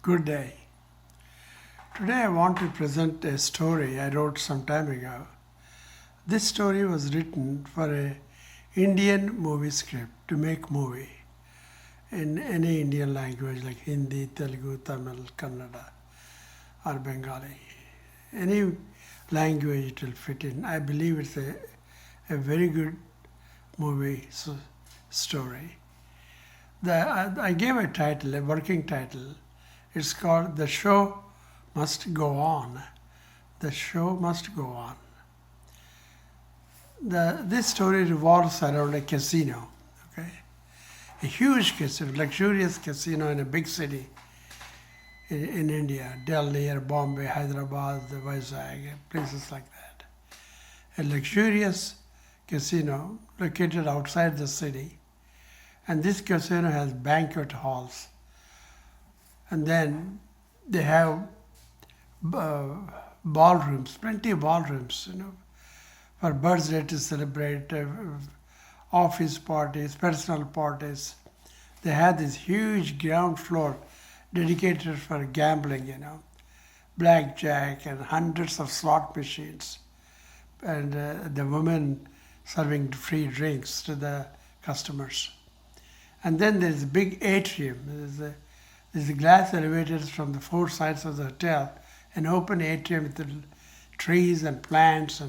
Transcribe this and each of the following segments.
Good day. Today I want to present a story I wrote some time ago. This story was written for a Indian movie script to make movie in any Indian language like Hindi, Telugu, Tamil, Kannada or Bengali. Any language it will fit in. I believe it's a very good movie story. I gave a title, a working title. It's called The Show Must Go On. The Show Must Go On. This story revolves around a casino, okay? A huge casino, luxurious casino in a big city in India, Delhi or Bombay, Hyderabad, Vizag, places like that. A luxurious casino located outside the city. And this casino has banquet halls. And then they have ballrooms, plenty of ballrooms, for birthday to celebrate, office parties, personal parties. They had this huge ground floor dedicated for gambling, blackjack and hundreds of slot machines. And the women serving free drinks to the customers. And then there's a big atrium. There's glass elevators from the four sides of the hotel, an open atrium with the trees and plants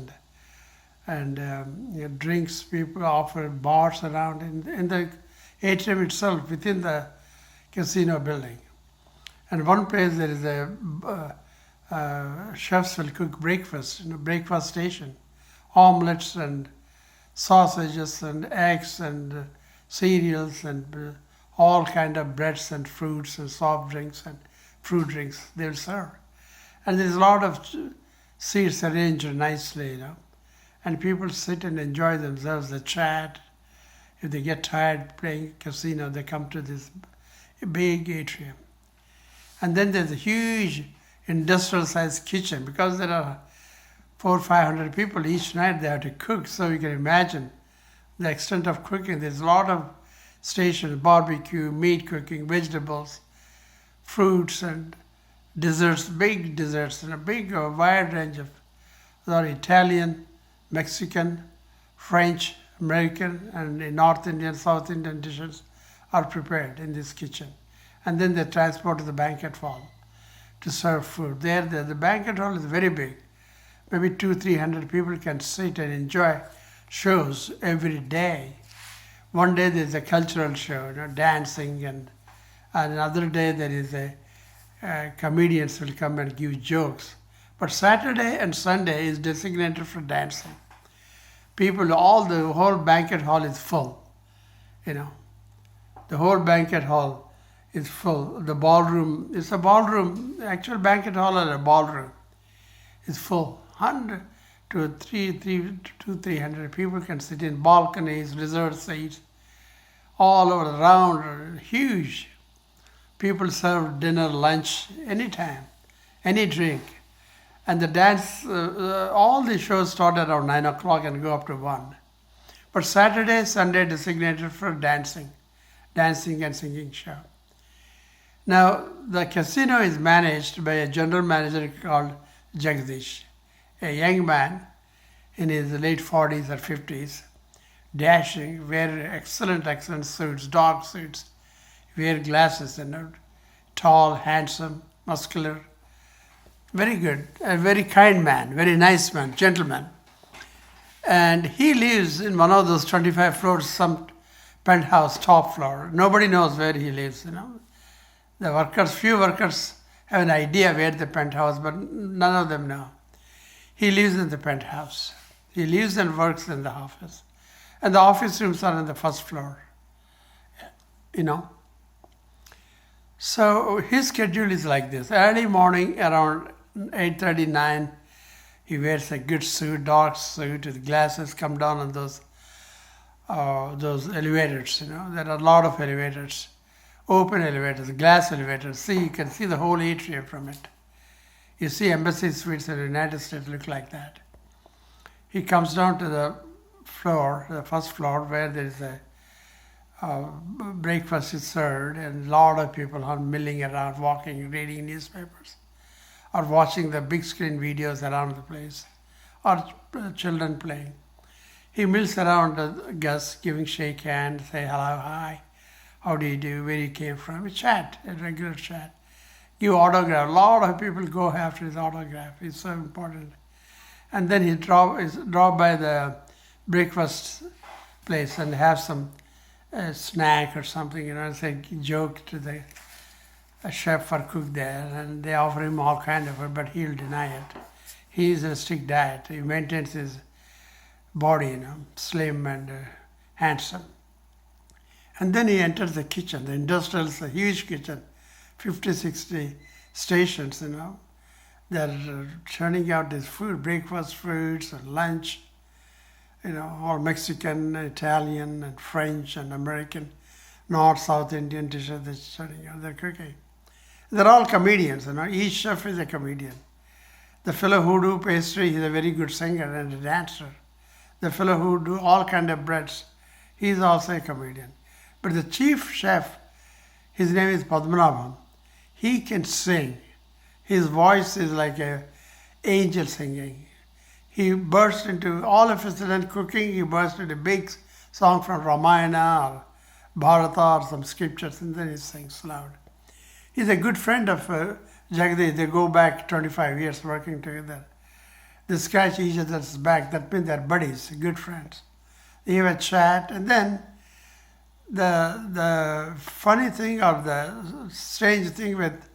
and drinks. People offer bars around in the atrium itself, within the casino building. And one place there is chefs will cook breakfast, breakfast station, omelets and sausages and eggs and cereals and all kind of breads and fruits and soft drinks and fruit drinks they'll serve. And there's a lot of seats arranged nicely, and people sit and enjoy themselves, they chat. If they get tired playing casino, they come to this big atrium. And then there's a huge industrial-sized kitchen, because there are 400 or 500 people each night they have to cook, so you can imagine the extent of cooking. There's a lot of stations, barbecue, meat cooking, vegetables, fruits and desserts, big desserts, and a big wide range of Italian, Mexican, French, American, and North Indian, South Indian dishes are prepared in this kitchen. And then they transport to the banquet hall to serve food. The banquet hall is very big. Maybe 200-300 people can sit and enjoy shows every day. One day there's a cultural show, dancing, and another day there is comedians will come and give jokes. But Saturday and Sunday is designated for dancing. The whole banquet hall is full, The whole banquet hall is full. The ballroom, it's a ballroom, the actual banquet hall or a ballroom is full. 100 to 300 people can sit in balconies, reserved seats, all over around, huge. People serve dinner, lunch, anytime, any drink. And the dance, all the shows start around 9 o'clock and go up to 1. But Saturday, Sunday designated for dancing and singing show. Now, the casino is managed by a general manager called Jagdish, a young man in his late 40s or 50s, dashing, wear excellent suits, dark suits, wear glasses, tall, handsome, muscular, very good, a very kind man, very nice man, gentleman. And he lives in one of those 25 floors, some penthouse, top floor. Nobody knows where he lives, few workers have an idea where the penthouse, but none of them know. He lives in the penthouse. He lives and works in the office. And the office rooms are on the first floor, So his schedule is like this. Early morning around 8:39, he wears a good suit, dark suit with glasses, come down on those elevators, There are a lot of elevators, open elevators, glass elevators. You can see the whole atrium from it. You see embassy suites in the United States look like that. He comes down to the floor, the first floor, where there is breakfast is served, and a lot of people are milling around, walking, reading newspapers, or watching the big screen videos around the place, or children playing. He mills around the guests, giving shake hands, say hello, hi, how do you do, where you came from. We chat, a regular chat. Give autograph. A lot of people go after his autograph. It's so important. And then he drop by the breakfast place and have some snack or something, and say joke to the chef or cook there, and they offer him all kind of food, but he'll deny it. He is a strict diet. He maintains his body, slim and handsome. And then he enters the kitchen. The industrial, a huge kitchen, 50, 60 stations, They're churning out this food, breakfast foods and lunch, all Mexican, Italian, and French, and American, North, South Indian dishes they're churning out, they're cooking. They're all comedians, Each chef is a comedian. The fellow who do pastry, he's a very good singer and a dancer. The fellow who do all kind of breads, he's also a comedian. But the chief chef, his name is Padmanabhan. He can sing. His voice is like an angel singing. He bursts into, all of a sudden cooking, he bursts into a big song from Ramayana or Bharata or some scriptures, and then he sings loud. He's a good friend of Jagdish. They go back 25 years working together. They scratch each other's back. That means they're buddies, good friends. They have a chat, and then the funny thing or the strange thing with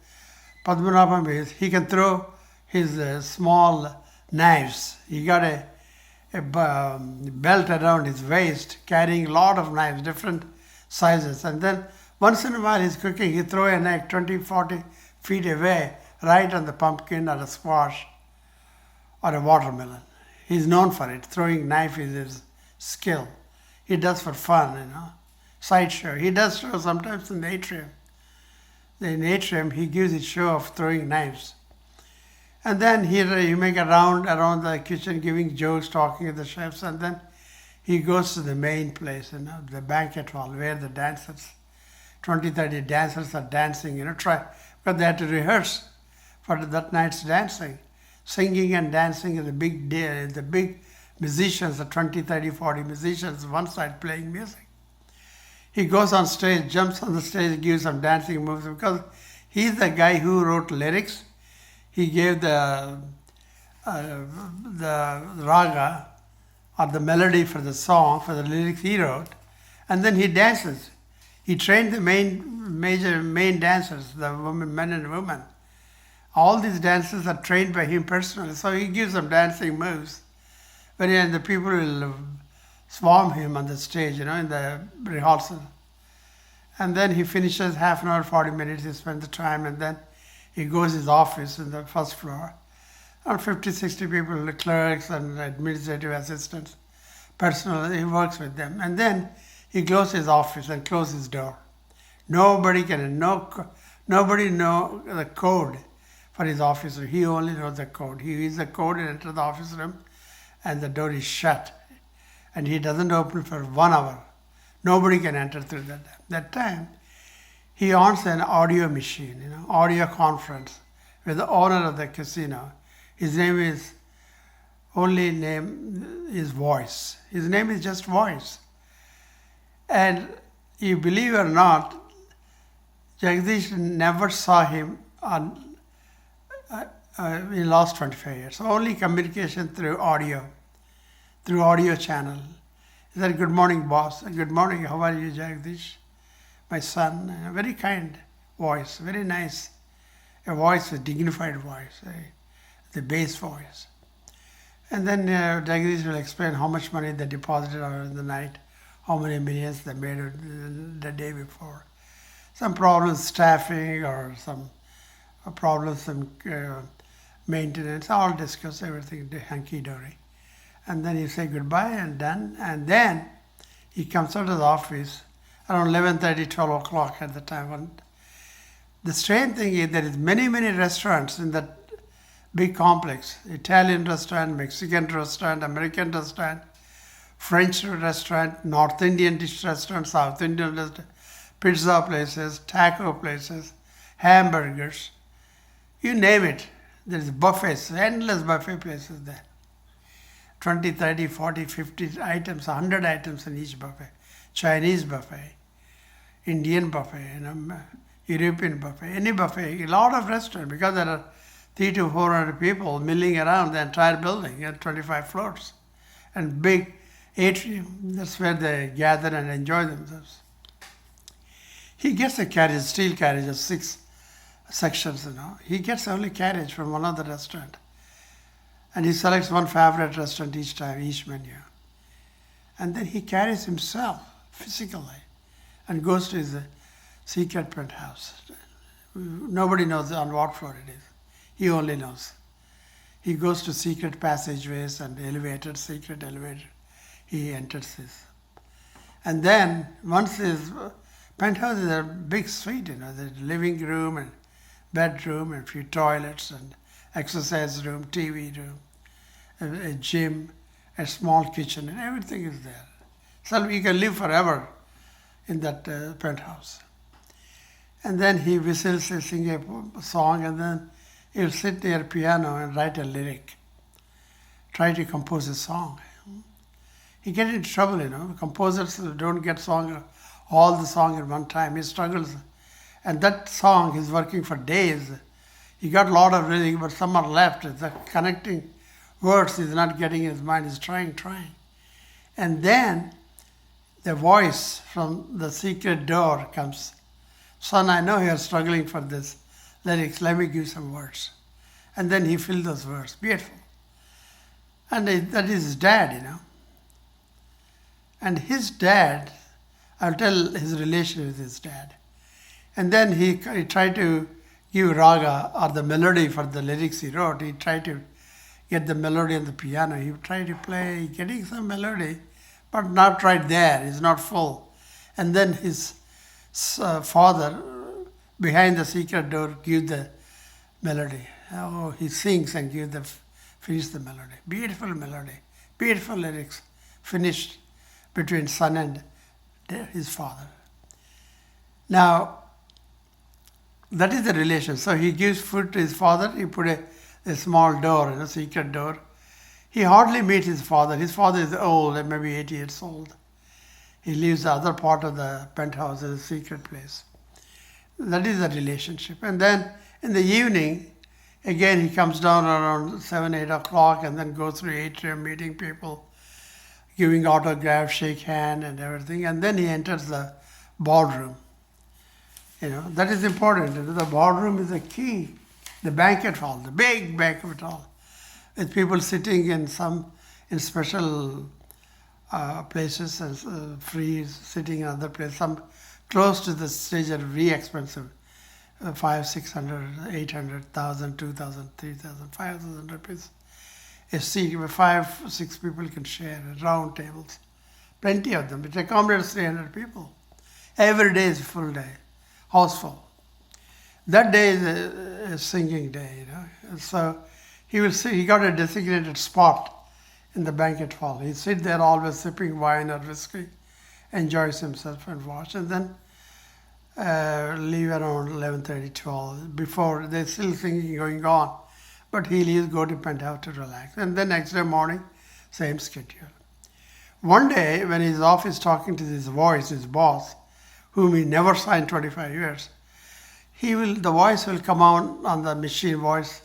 Padmanabhan is he can throw his small knives. He got a belt around his waist carrying a lot of knives, different sizes. And then once in a while he's cooking, he throw a knife 20, 40 feet away, right on the pumpkin or a squash or a watermelon. He's known for it. Throwing knife is his skill. He does for fun, sideshow. He does show sometimes in the atrium. In the atrium, he gives his show of throwing knives. And then he make a round around the kitchen, giving jokes, talking to the chefs, and then he goes to the main place, the banquet hall, where the dancers, 20, 30 dancers are dancing, because they had to rehearse for that night's dancing. Singing and dancing is a big deal. The big musicians, the 20, 30, 40 musicians, one side playing music. He goes on stage, jumps on the stage, gives some dancing moves, because he's the guy who wrote lyrics. He gave the raga or the melody for the song, for the lyrics he wrote, and then he dances. He trained the main dancers, the women, men and women. All these dancers are trained by him personally, so he gives them dancing moves. And the people will swarm him on the stage, in the rehearsal. And then he finishes half an hour, 40 minutes, he spends the time, and then he goes to his office in the first floor. Around 50, 60 people, the clerks and administrative assistants, personal, he works with them. And then he closes his office and closes his door. Nobody know the code for his office. He only knows the code. He uses the code and enters the office room, and the door is shut. And he doesn't open for 1 hour. Nobody can enter through that time. He owns an audio machine, audio conference with the owner of the casino. His name is, only name is Voice. His name is just Voice. And you believe or not, Jagdish never saw him in the last 25 years. Only communication through audio channel. He said, "Good morning, boss." "Good morning, how are you, Jagdish?" "My son." A very kind voice, very nice. A voice, a dignified voice, the bass voice. And then Jagdish will explain how much money they deposited in the night, how many millions they made the day before. Some problems, staffing, or some problems in maintenance, all discuss everything, hunky-dory. And then you say goodbye and done. And then he comes out of the office around 11:30, 12 o'clock at the time. The strange thing is there is many restaurants in that big complex. Italian restaurant, Mexican restaurant, American restaurant, French restaurant, North Indian dish restaurant, South Indian restaurant, pizza places, taco places, hamburgers, you name it. There's buffets, endless buffet places there. 20, 30, 40, 50 items, 100 items in each buffet. Chinese buffet, Indian buffet, European buffet, any buffet, a lot of restaurants, because there are 300 to 400 people milling around the entire building at 25 floors. And big atrium, that's where they gather and enjoy themselves. He gets a carriage, steel carriage of 6 sections, He gets only carriage from one of the restaurant. And he selects one favorite restaurant each time, each menu. And then he carries himself physically and goes to his secret penthouse. Nobody knows on what floor it is. He only knows. He goes to secret passageways and elevators, secret elevator. He enters this. And then, once his penthouse is a big suite, there's living room and bedroom and a few toilets and exercise room, TV room, a gym, a small kitchen, and everything is there. So you can live forever in that penthouse. And then he whistles, he sings a song, and then he'll sit near a piano and write a lyric, try to compose a song. He gets into trouble, Composers don't get all the song at one time. He struggles. And that song, he's working for days. He got a lot of lyrics, but some are left. The connecting words he's not getting in his mind. He's trying. And then the voice from the secret door comes. Son, I know you're struggling for this lyrics. Let me give some words. And then he filled those words. Beautiful. And that is his dad, And his dad, I'll tell his relation with his dad. And then he tried to give raga or the melody for the lyrics he wrote. He tried to get the melody on the piano. He tried to play, getting some melody, but not right there. It's not full. And then his father, behind the secret door, gives the melody. Oh, he sings and finishes the melody. Beautiful melody, beautiful lyrics, finished between son and his father. Now, that is the relation. So he gives food to his father. He put a small door, a secret door. He hardly meets his father. His father is old, maybe 80 years old. He lives the other part of the penthouse, a secret place. That is the relationship. And then in the evening, again, he comes down around 7, 8 o'clock and then goes through atrium, meeting people, giving autographs, shake hand and everything. And then he enters the ballroom. That is important. The ballroom is the key. The banquet hall, the big banquet hall, with people sitting in special places and free sitting in other places. Some close to the stage are very expensive. 500, 600, 800, 1,000, 2,000, 3,000, 5,000 rupees. A seat where 5, 6 people can share, round tables. Plenty of them. It accommodates 300 people. Every day is a full day, house full. That day is a singing day, So he got a designated spot in the banquet hall. He sit there always sipping wine or whiskey, enjoys himself and watch, and then leave around 11:30, 12. Before, there's still singing going on, but he leaves, go to penthouse to relax. And then next day morning, same schedule. One day, when he's off, he's talking to his boss, whom he never saw in 25 years. The voice will come out on the voice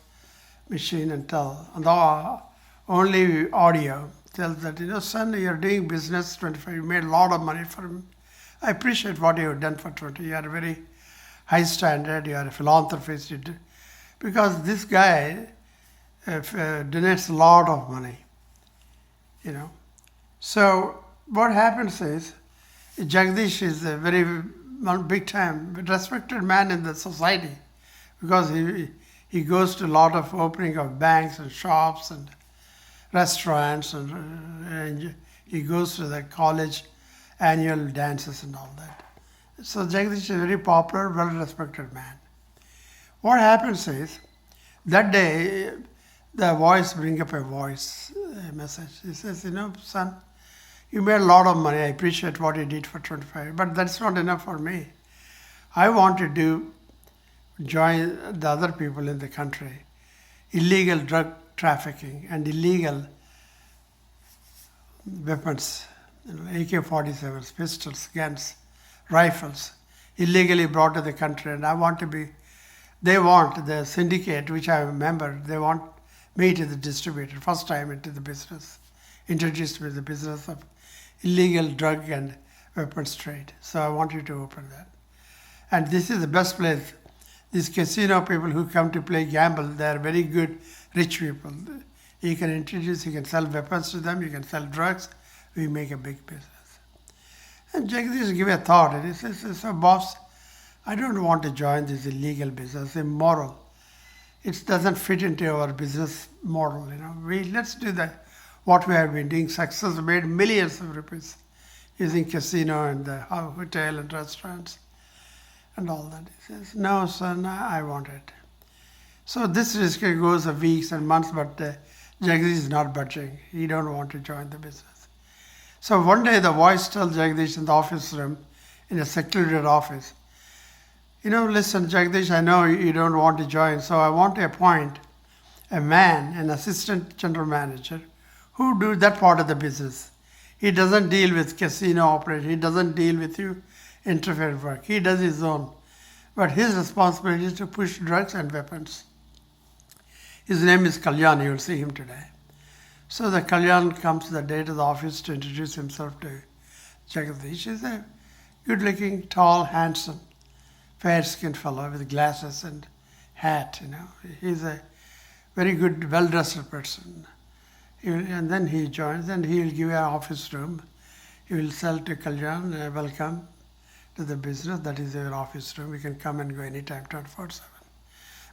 machine and tell, on the only audio, tells that, son, you're doing business 25, you made a lot of money for him. I appreciate what you have done for 20. You are a very high standard, you are a philanthropist. Because this guy donates a lot of money, So what happens is, Jagdish is a very big time, respected man in the society, because he goes to a lot of opening of banks and shops and restaurants, and he goes to the college annual dances and all that. So Jagdish is a very popular, well-respected man. What happens is, that day, the voice brings up a message. He says, son, You made a lot of money. I appreciate what you did for 25, but that's not enough for me. I want to join the other people in the country. Illegal drug trafficking and illegal weapons, AK-47s, pistols, guns, rifles, illegally brought to the country. And I want to be, they want the syndicate, which I'm a member, they want me to the distributor, first time into the business, introduced me to the business of illegal drug and weapons trade. So I want you to open that. And this is the best place. These casino people who come to play gamble, they are very good, rich people. You can introduce, you can sell weapons to them, you can sell drugs, we make a big business. And Jagdish gave a thought, he says, so boss, I don't want to join this illegal business, immoral. It doesn't fit into our business model, let's do that. What we have been doing, success, made millions of rupees using casino and the hotel and restaurants and all that. He says, no, son, I want it. So this risk goes of weeks and months, but Jagdish is not budging. He don't want to join the business. So one day the voice tells Jagdish in the office room, in a secluded office, listen, Jagdish, I know you don't want to join, so I want to appoint a man, an assistant general manager, who do that part of the business. He doesn't deal with casino operation. He doesn't deal with you interfere work. He does his own. But his responsibility is to push drugs and weapons. His name is Kalyan. You will see him today. So the Kalyan comes the day to the office to introduce himself to Jagdish. He's a good-looking, tall, handsome, fair-skinned fellow with glasses and hat. He's a very good, well-dressed person. And then he joins, and he will give an office room. He will sell to Kalyan, welcome to the business. That is your office room. You can come and go anytime, 24/7.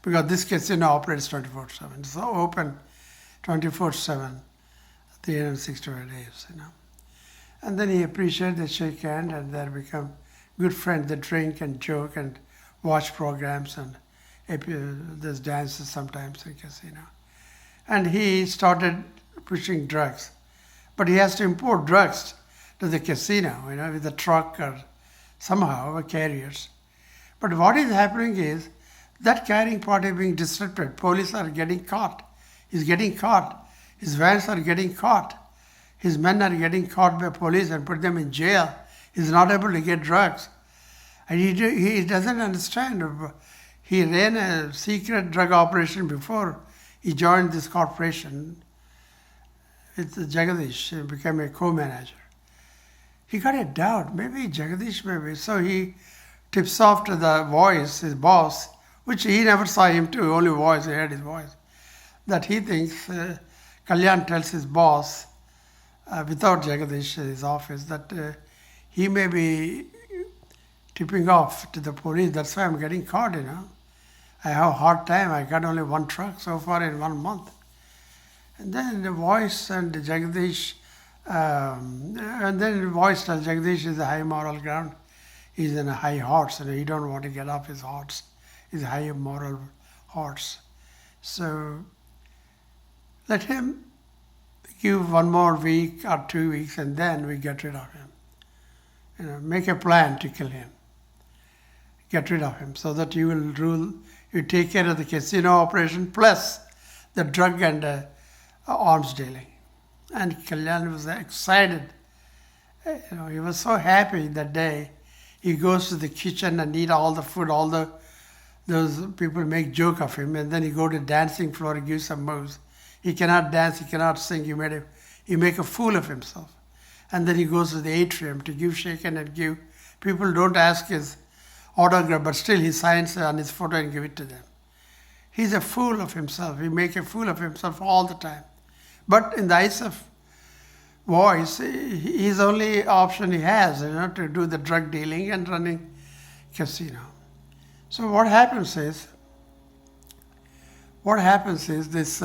Because this casino operates 24/7. It's open 24/7, 365 days, And then he appreciates, they shake hands, and they become good friends. They drink and joke and watch programs, and there's dances sometimes in casino. And he started pushing drugs. But he has to import drugs to the casino, with a truck or somehow, carriers. But what is happening is that carrying part is being disrupted. Police are getting caught. He's getting caught. His vans are getting caught. His men are getting caught by police and put them in jail. He's not able to get drugs. And he doesn't understand. He ran a secret drug operation before he joined this corporation. It's Jagdish. He became a co-manager. He got a doubt. Maybe Jagdish, maybe. So he tips off to the voice, his boss, which he never saw him too, only voice, he heard his voice, that he thinks, Kalyan tells his boss, without Jagdish, his office, that he may be tipping off to the police. That's why I'm getting caught, I have a hard time. I got only one truck so far in 1 month. And then the voice and Jagdish, and then the voice tells Jagdish is a high moral ground. He's in a high horse, he don't want to get off his horse. He's a high moral horse. So let him give 1 more week or 2 weeks, and then we get rid of him. Make a plan to kill him. Get rid of him so that you will rule, you take care of the casino operation plus the drug and arms dealing. And Kalyan was excited. He was so happy that day. He goes to the kitchen and eat all the food, those people make joke of him, and then he go to dancing floor, he gives some moves. He cannot dance, he cannot sing, he make a fool of himself. And then he goes to the atrium to give shaken and give. People don't ask his autograph, but still he signs on his photo and give it to them. He's a fool of himself. He make a fool of himself all the time. But in the eyes of voice, his only option he has, to do the drug dealing and running casino. So what happens is this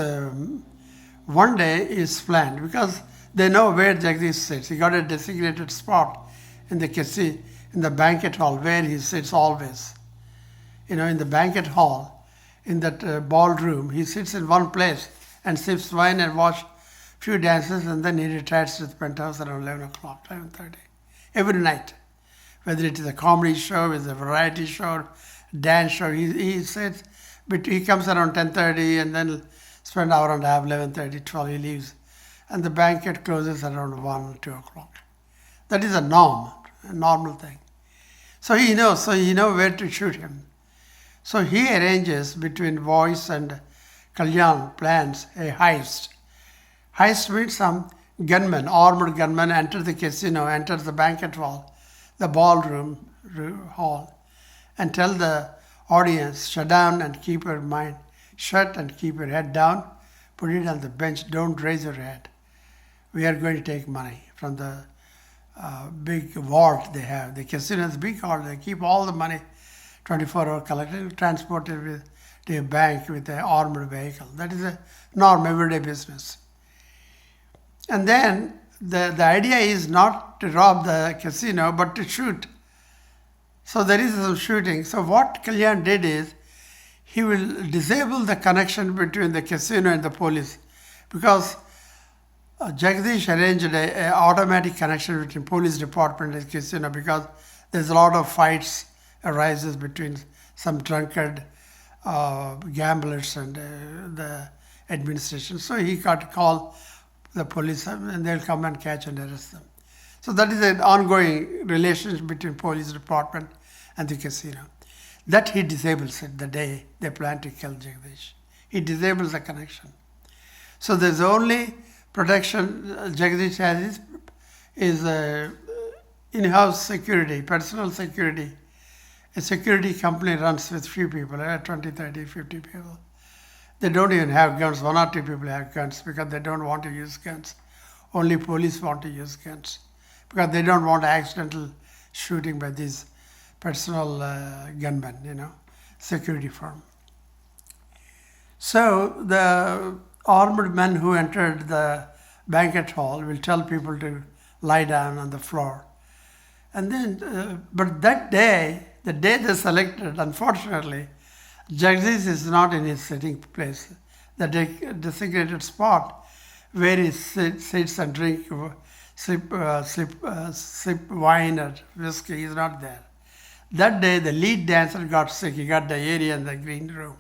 one day is planned because they know where Jagdish sits. He got a designated spot in the casino, in the banquet hall where he sits always. In the banquet hall, in that ballroom, he sits in one place and sips wine and watch few dances, and then he retires to the penthouse around 11 o'clock, 11:30, every night. Whether it is a comedy show, it's a variety show, dance show, he says, but he comes around 10:30 and then spend hour and a half, 11:30, 12, he leaves. And the banquet closes around 1 or 2 o'clock. That is a normal thing. So he knows where to shoot him. So he arranges between Voice and Kalyan, plans a heist. Heist means some gunmen, armored gunmen, enter the casino, enter the banquet hall, the ballroom hall, and tell the audience, shut down and keep your mind shut and keep your head down, put it on the bench, don't raise your head. We are going to take money from the big vault they have. The casino is big vault, they keep all the money 24-hour collected, transported with to a bank with an armored vehicle. That is a norm, everyday business. And then the idea is not to rob the casino, but to shoot. So there is some shooting. So what Kalyan did is, he will disable the connection between the casino and the police, because Jagdish arranged an automatic connection between police department and casino, because there's a lot of fights arises between some drunkard gamblers and the administration. So he got to call the police and they'll come and catch and arrest them. So that is an ongoing relationship between police department and the casino. That he disables it the day they plan to kill Jagdish. He disables the connection. So there's only protection Jagdish has is in-house security, personal security. A security company runs with few people, 20, 30, 50 people. They don't even have guns. 1 or 2 people have guns because they don't want to use guns. Only police want to use guns because they don't want accidental shooting by these personal gunmen, security firm. So the armored men who entered the banquet hall will tell people to lie down on the floor. And then, but that day, the day they selected, unfortunately, Jagdish is not in his sitting place, the designated spot where he sits and sip wine or whiskey. He's not there. That day, the lead dancer got sick. He got diarrhea in the green room.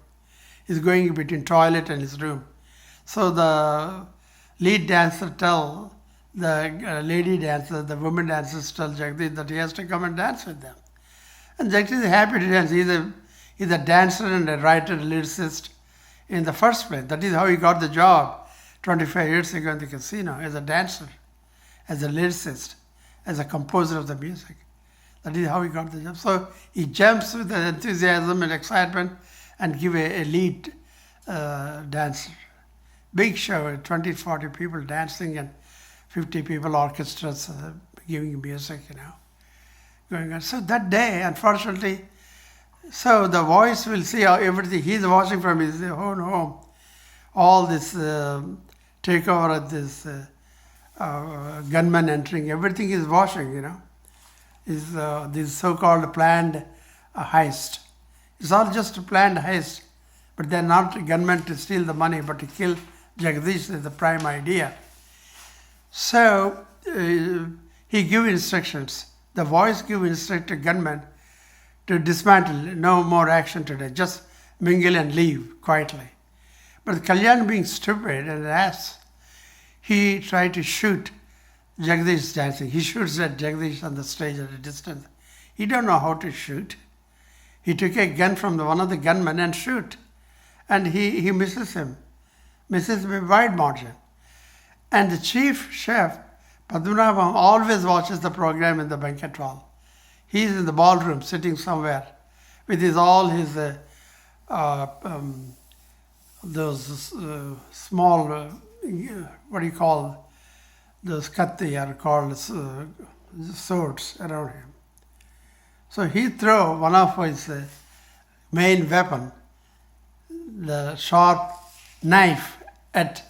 He's going between toilet and his room. So the lead dancer tell the lady dancer, the women dancers tell Jagdish that he has to come and dance with them. And Jagdish is happy to dance. He's a dancer and a writer, lyricist in the first place. That is how he got the job 25 years ago in the casino, as a dancer, as a lyricist, as a composer of the music. That is how he got the job. So he jumps with enthusiasm and excitement and give a lead dancer. Big show, 20, 40 people dancing and 50 people orchestras giving music, going on. So that day, unfortunately, so the Voice will see how everything, he's watching from his own home, all this takeover of this gunmen entering, everything is watching, is this so-called planned heist. It's all just a planned heist, but they're not gunmen to steal the money, but to kill Jagdish is the prime idea. So he gives instructions. The Voice gives instructions to gunmen to dismantle, no more action today, just mingle and leave quietly. But Kalyan, being stupid and ass, he tried to shoot Jagdish dancing. He shoots at Jagdish on the stage at a distance. He don't know how to shoot. He took a gun from one of the gunmen and shoot. And he misses him. Misses by wide margin. And the chief chef, Padmanabham, always watches the program in the banquet hall. He's in the ballroom sitting somewhere with all his those small, what do you call, those katti are called swords around him. So he threw one of his main weapon, the sharp knife, at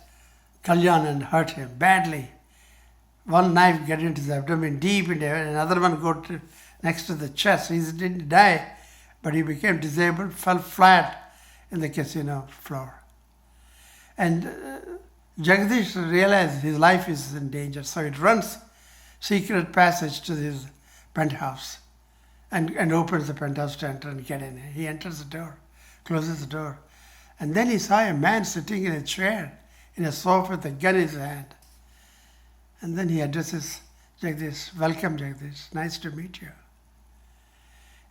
Kalyan and hurt him badly. One knife got into his abdomen deep in there, another one got next to the chest. He didn't die, but he became disabled, fell flat in the casino floor. And Jagdish realized his life is in danger, so it runs secret passage to his penthouse and opens the penthouse to enter and get in. He enters the door, closes the door, and then he saw a man sitting in a chair in a sofa with a gun in his hand. And then he addresses Jagdish, "Welcome Jagdish, nice to meet you."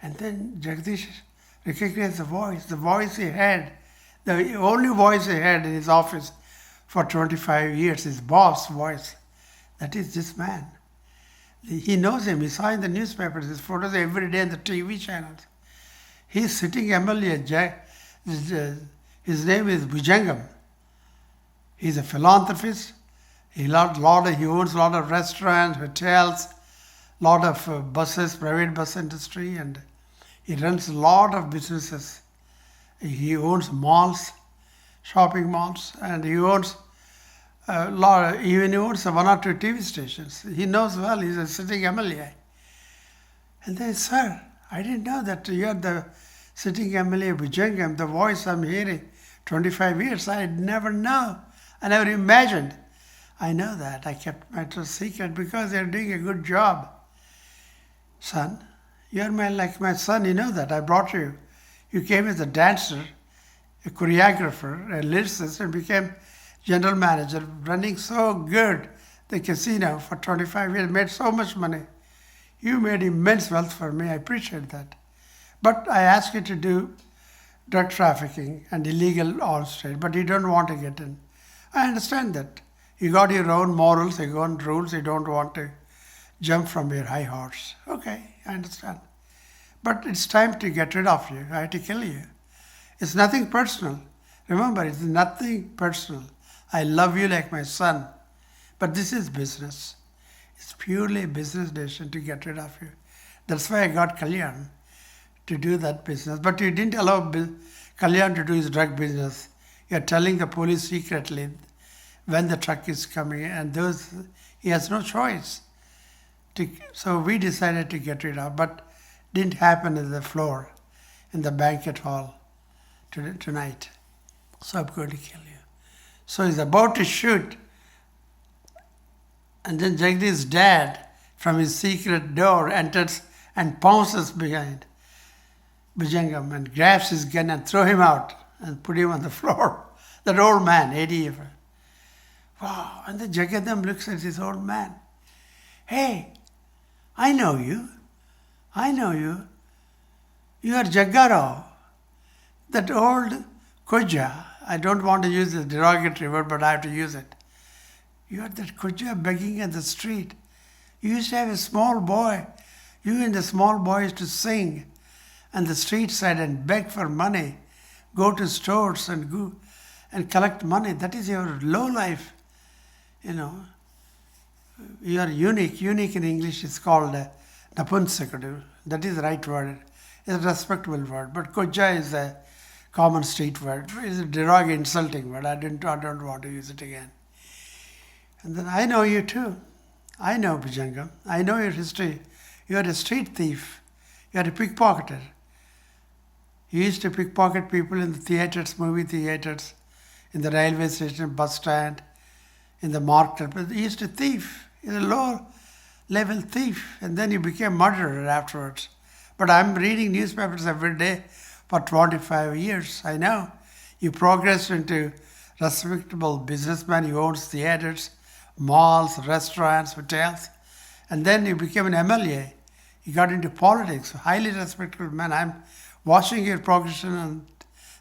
And then Jagdish recognized the voice he had, the only voice he had in his office for 25 years, his boss voice. That is this man. He knows him. He saw in the newspapers his photos every day in the TV channels. He's sitting MLA. His name is Bhujangam. He's a philanthropist. He owns a lot of restaurants, hotels, lot of buses, private bus industry, and he runs a lot of businesses. He owns malls, shopping malls, and he owns even he owns 1 or 2 TV stations. He knows well. He's a sitting MLA. And they said, "Sir, I didn't know that you're the sitting MLA Bhujangam, the voice I'm hearing 25 years. I never know. I never imagined." "I know that. I kept my trust secret because they're doing a good job." "Son, you're like my son. You know that. I brought you. You came as a dancer, a choreographer, a lyricist, and became general manager, running so good the casino for 25 years, made so much money. You made immense wealth for me. I appreciate that. But I asked you to do drug trafficking and illegal arms trade, but you don't want to get in. I understand that. You got your own morals, your own rules. You don't want to jump from your high horse. Okay, I understand. But it's time to get rid of you. I have to kill you. It's nothing personal. Remember, it's nothing personal. I love you like my son. But this is business. It's purely a business decision to get rid of you. That's why I got Kalyan to do that business. But you didn't allow Kalyan to do his drug business. You're telling the police secretly when the truck is coming, and he has no choice. So we decided to get rid of, but didn't happen on the floor in the banquet hall tonight. So I'm going to kill you. So he's about to shoot, and then Jagdish's dad from his secret door enters and pounces behind Bhujangam and grabs his gun and throw him out and put him on the floor. That old man, 80. Wow. And then Jagadam looks at this old man. "Hey, I know you. I know you. You are Jaggaro, that old Koja." I don't want to use the derogatory word, but I have to use it. "You are that Koja begging in the street. You used to have a small boy. You and the small boy used to sing on the street side and beg for money, go to stores and go and collect money. That is your low life. You are unique. Unique in English is called napunsakadu. That is the right word. It's a respectable word. But Koja is a common street word. It's a derogatory, insulting word. I don't want to use it again. And then, "I know you too. I know Bhujangam. I know your history. You are a street thief. You are a pickpocketer. You used to pickpocket people in the theaters, movie theaters, in the railway station, bus stand, in the market. But you used to thief. You're a low-level thief. And then you became murderer afterwards. But I'm reading newspapers every day for 25 years. I know. You progressed into respectable businessman. You owned theaters, malls, restaurants, hotels. And then you became an MLA. You got into politics. Highly respectable man. I'm watching your progression on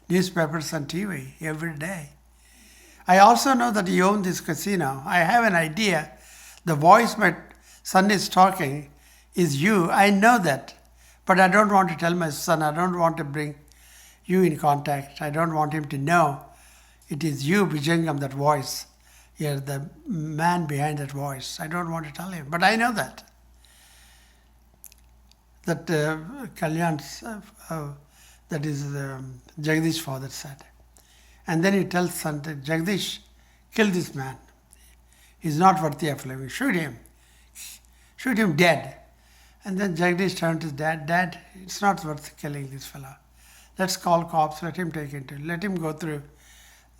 newspapers and TV every day. I also know that you own this casino. I have an idea. The voice my son is talking is you. I know that. But I don't want to tell my son. I don't want to bring you in contact. I don't want him to know it is you, Bhujangam, that voice. You're the man behind that voice. I don't want to tell him. But I know that. That Kalyan's, that is Jagdish's father said. And then he tells son, "Jagdish, kill this man. He's not worthy of living. Shoot him. Shoot him dead." And then Jagdish turned to his dad. "Dad, it's not worth killing this fellow. Let's call cops. Let him go through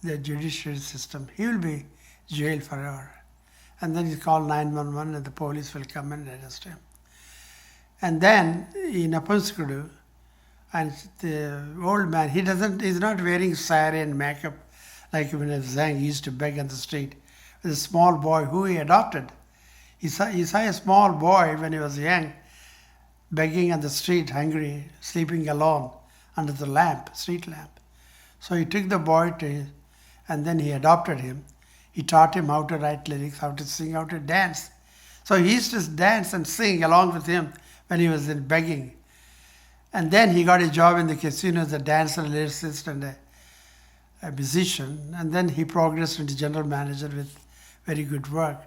the judiciary system. He will be jail forever. And then he called 911 and the police will come and arrest him. And then in Napunskudu, and the old man, he's not wearing sari and makeup like when Zhang used to beg on the street. With a small boy who he adopted. He saw a small boy when he was young, begging on the street, hungry, sleeping alone under the street lamp. So he took the boy and then he adopted him. He taught him how to write lyrics, how to sing, how to dance. So he used to dance and sing along with him when he was in begging. And then he got a job in the casino as a dancer, lyricist, and a musician. And then he progressed into general manager with very good work.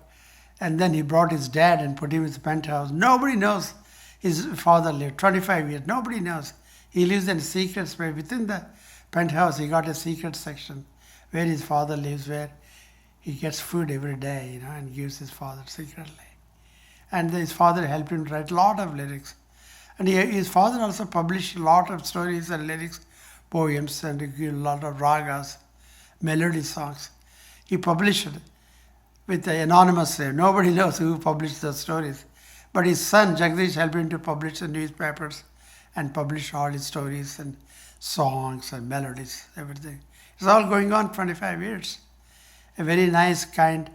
And then he brought his dad and put him in the penthouse. Nobody knows his father lived 25 years. Nobody knows. He lives in a secret space. Within the penthouse, he got a secret section where his father lives, where he gets food every day, and gives his father secretly. And his father helped him write a lot of lyrics. And his father also published a lot of stories and lyrics, poems, and a lot of ragas, melody songs. He published it with the anonymous name. Nobody knows who published those stories. But his son, Jagdish, helped him to publish the newspapers and publish all his stories and songs and melodies, everything. It's all going on 25 years. A very nice, kind,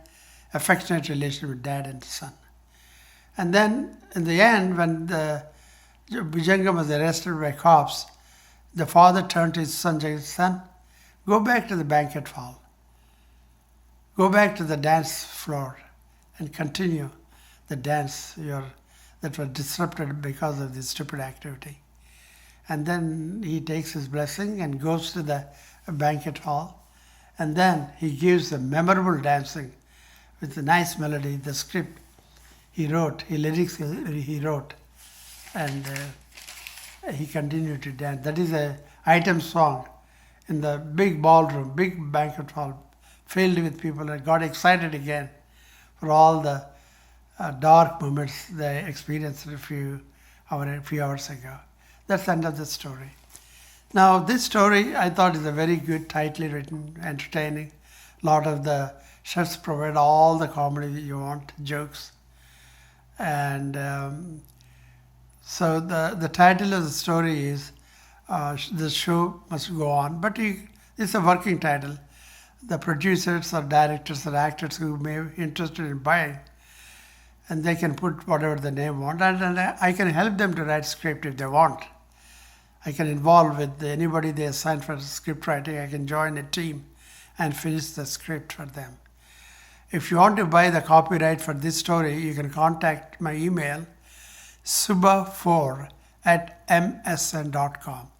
affectionate relation with dad and son. And then in the end, when Bhujangam was arrested by cops, the father turned to his son, Jagdish, son, go back to the banquet hall. Go back to the dance floor and continue the dance that was disrupted because of this stupid activity. And then he takes his blessing and goes to the banquet hall. And then he gives the memorable dancing with a nice melody, the script lyrics he wrote. And he continued to dance. That is an item song in the big ballroom, big banquet hall, filled with people, and got excited again for all the dark moments they experienced a few hours ago. That's the end of the story. Now, this story I thought is a very good, tightly written, entertaining. A lot of the chefs provide all the comedy that you want, jokes. And so the title of the story is The Show Must Go On, but it's a working title. The producers or directors or actors who may be interested in buying, and they can put whatever the name want, and I can help them to write script if they want. I can involve with anybody they assign for script writing. I can join a team and finish the script for them. If you want to buy the copyright for this story, you can contact my email, subba4@msn.com.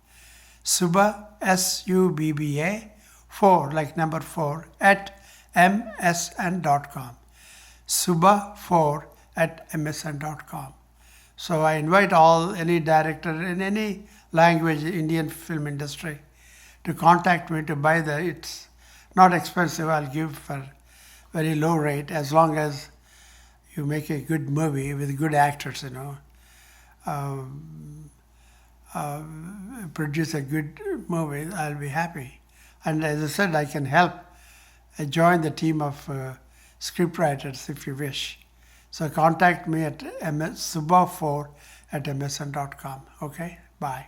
Subba, S-U-B-B-A, 4 like number 4, @msn.com. subba4@msn.com. So I invite any director in any language, Indian film industry, to contact me to buy it's not expensive. I'll give for very low rate as long as you make a good movie with good actors, produce a good movie, I'll be happy. And as I said, I can help join the team of scriptwriters if you wish. So contact me at subba4@msn.com. Okay, bye.